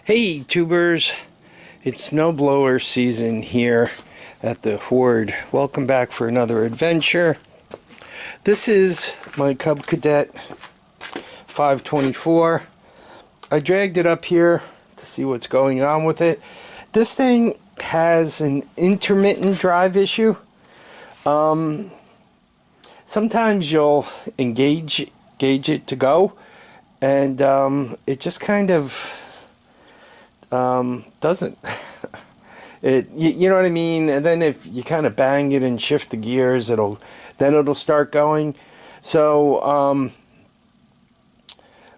Hey tubers, it's snowblower season here at the Horde. Welcome back for another adventure. This is my Cub Cadet 524. I dragged it up here to see what's going on with it. This thing has an intermittent drive issue. Sometimes you'll gauge it to go, and it just kind of doesn't. You know what I mean? And then if you kind of bang it and shift the gears, it'll start going. So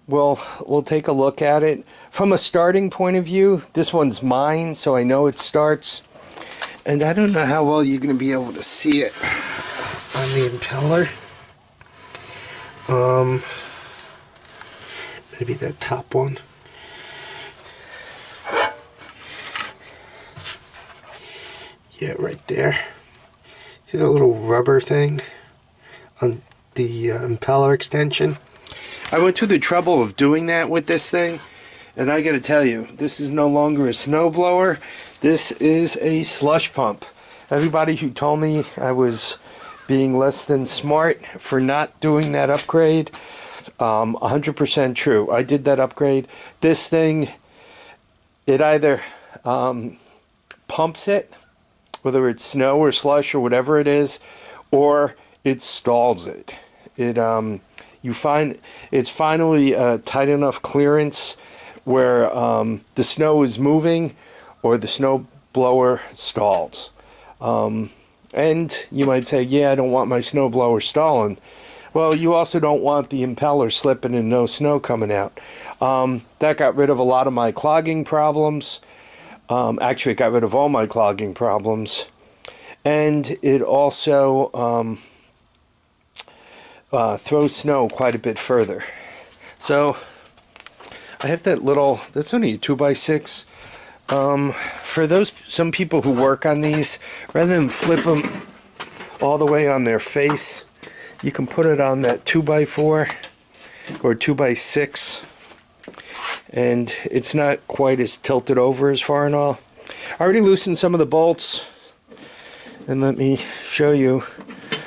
we'll take a look at it from a starting point of view. This one's mine, so I know it starts, and I don't know how well you're going to be able to see it on the impeller. Maybe that top one. Yeah, right there. See that little rubber thing on the impeller extension? I went through the trouble of doing that with this thing, and I gotta tell you, this is no longer a snowblower. This is a slush pump. Everybody who told me I was being less than smart for not doing that upgrade, 100% true. I did that upgrade. This thing, it either pumps it, whether it's snow or slush or whatever it is, or it stalls it. You find it's finally tight enough clearance where the snow is moving or the snow blower stalls. And you might say, yeah, I don't want my snow blower stalling. Well, you also don't want the impeller slipping and no snow coming out. That got rid of a lot of my clogging problems. Actually, it got rid of all my clogging problems, and it also throws snow quite a bit further. So I have that little, that's only a 2x6. For some people who work on these, rather than flip them all the way on their face, you can put it on that 2x4 or 2x6. And it's not quite as tilted over as far and all. I already loosened some of the bolts, and let me show you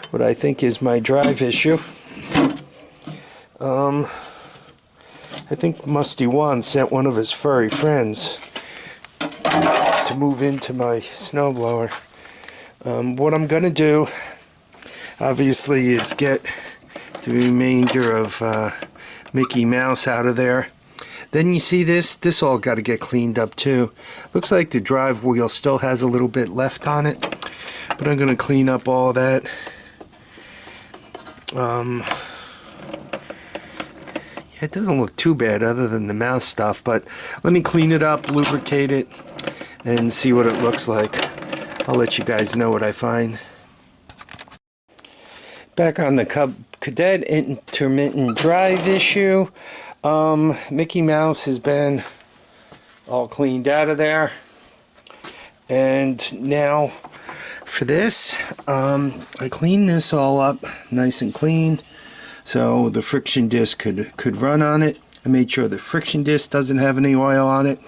what I think is my drive issue. I think Musty One sent one of his furry friends to move into my snowblower. What I'm going to do, obviously, is get the remainder of Mickey Mouse out of there. Then you see this all got to get cleaned up too. Looks like the drive wheel still has a little bit left on it, but I'm going to clean up all that. Yeah, it doesn't look too bad other than the mouse stuff, but let me clean it up, lubricate it, and see what it looks like. I'll let you guys know what I find. Back on the Cub Cadet intermittent drive issue. Mickey Mouse has been all cleaned out of there, and now for this, I cleaned this all up nice and clean so the friction disc could run on it. I made sure the friction disc doesn't have any oil on it.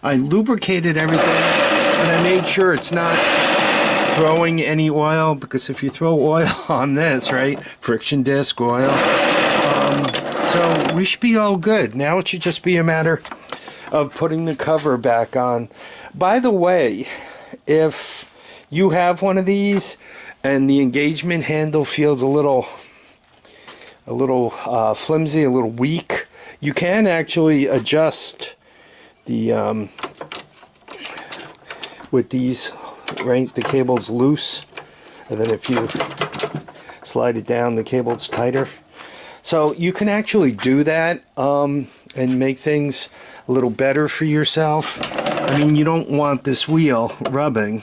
I lubricated everything, and I made sure it's not throwing any oil, because if you throw oil on this, right, friction disc, oil, so we should be all good. Now it should just be a matter of putting the cover back on. By the way, if you have one of these and the engagement handle feels a little flimsy, a little weak, you can actually adjust the with these, right, the cable's loose, and then if you slide it down, the cable's tighter. So you can actually do that and make things a little better for yourself. I mean, you don't want this wheel rubbing.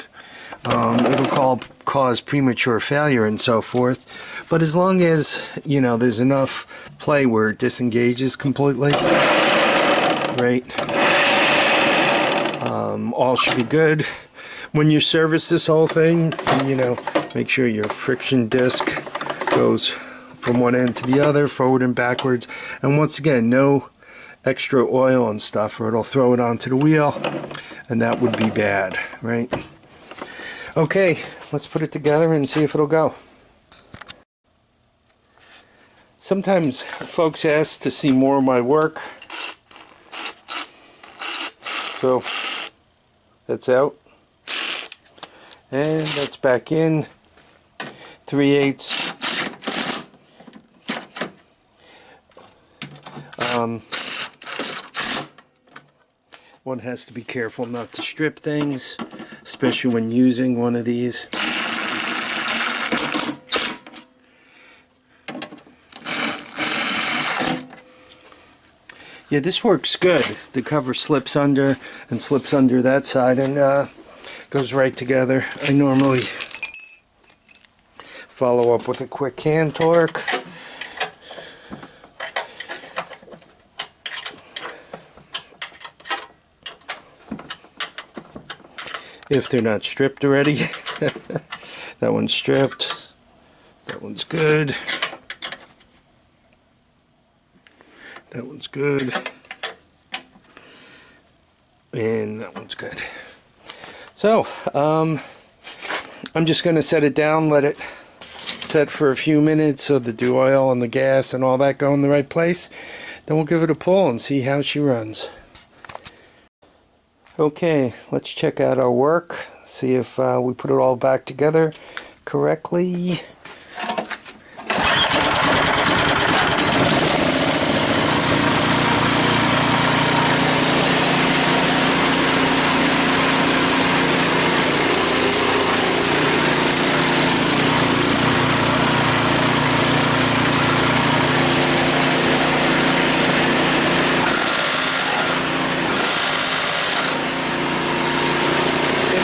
It'll cause premature failure and so forth. But as long as, you know, there's enough play where it disengages completely, right, all should be good. When you service this whole thing, you know, make sure your friction disc goes from one end to the other, forward and backwards. And once again, no extra oil and stuff, or it'll throw it onto the wheel, and that would be bad, right? Okay, let's put it together and see if it'll go. Sometimes folks ask to see more of my work, so that's out, and that's back in 3/8. One has to be careful not to strip things, especially when using one of these. Yeah, this works good. The cover slips under and slips under that side and goes right together. I normally follow up with a quick hand torque. If they're not stripped already. That one's stripped. That one's good. That one's good. And that one's good. So, I'm just going to set it down, let it set for a few minutes so the dew oil and the gas and all that go in the right place. Then we'll give it a pull and see how she runs. Okay, let's check out our work, see if we put it all back together correctly.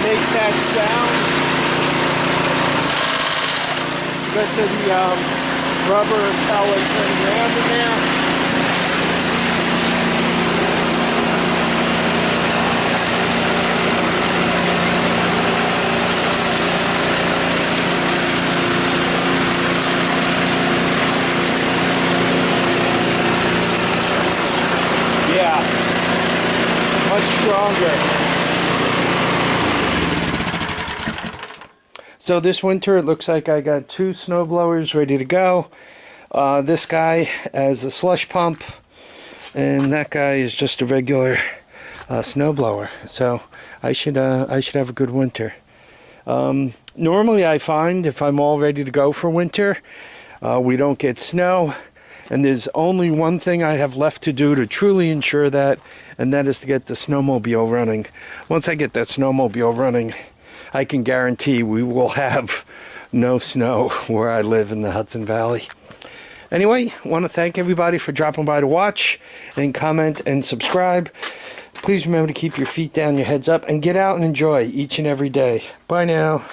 Makes that sound because of the rubber pellets running around in there. Yeah, much stronger. So this winter it looks like I got 2 snow blowers ready to go. This guy has a slush pump, and that guy is just a regular snow blower. So I should have a good winter. Normally I find if I'm all ready to go for winter, we don't get snow, and there's only one thing I have left to do to truly ensure that, and that is to get the snowmobile running. Once I get that snowmobile running, I can guarantee we will have no snow where I live in the Hudson Valley. Anyway, I want to thank everybody for dropping by to watch and comment and subscribe. Please remember to keep your feet down, your heads up, and get out and enjoy each and every day. Bye now.